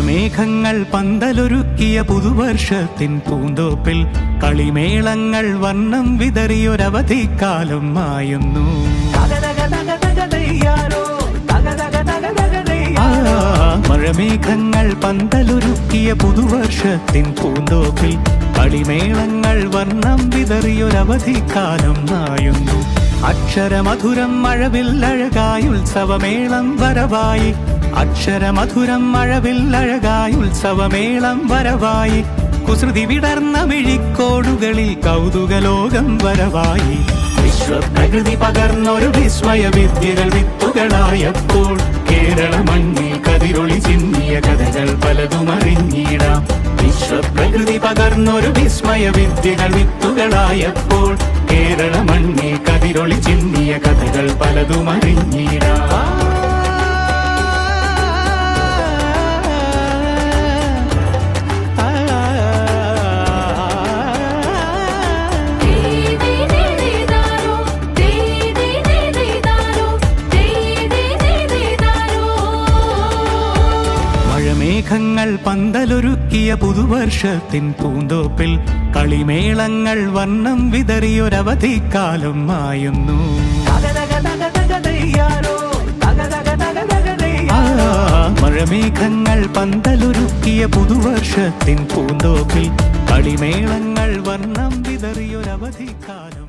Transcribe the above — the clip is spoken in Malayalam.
മഴമേഘങ്ങൾ പന്തലൊരുക്കിയ പുതുവർഷത്തിൻ പൂന്തോപ്പിൽ കളിമേളങ്ങൾ വർണ്ണം വിതറിയൊരവധിക്കാലം മായുന്നു. മഴമേഘങ്ങൾ പന്തലൊരുക്കിയ പുതുവർഷത്തിൻ പൂന്തോപ്പിൽ കളിമേളങ്ങൾ വർണ്ണം വിതറിയൊരവധിക്കാലം മായുന്നു. അക്ഷരമധുരം മഴവില്ലഴകായി ഉത്സവമേളം വരവായി, അക്ഷരമധുരം മഴവില്ലഴകായി ഉത്സവമേളം വരവായി, കുസൃതി വിടർന്ന മിഴിക്കോടുകളിൽ കൗതുകലോകം വരവായി. വിശ്വപ്രകൃതി പകർന്നൊരു വിസ്മയ വിദ്യകൾ വിത്തുകളായപ്പോൾ കേരള മണ്ണിൽ കതിരൊളി ചിന്നിയ കഥകൾ പലതും അറിഞ്ഞിടാം. വിശ്വപ്രകൃതി പകർന്നൊരു വിസ്മയ വിദ്യകൾ വിത്തുകളായപ്പോൾ കേരള മണ്ണിൽ കതിരൊളി ചിന്നിയ കഥകൾ പലതും അറിഞ്ഞിടാം. മഴമേഘങ്ങൾ പന്തലൊരുക്കിയ പുതുവർഷത്തിൻ പൂന്തോപ്പിൽ കളിമേളങ്ങൾ വർണ്ണം വിതറിയൊരവധിക്കാലം മായുന്നു. മഴമേഘങ്ങൾ പന്തലൊരുക്കിയ പുതുവർഷത്തിൻ പൂന്തോപ്പിൽ കളിമേളങ്ങൾ വർണ്ണം വിതറിയൊരവധിക്കാലം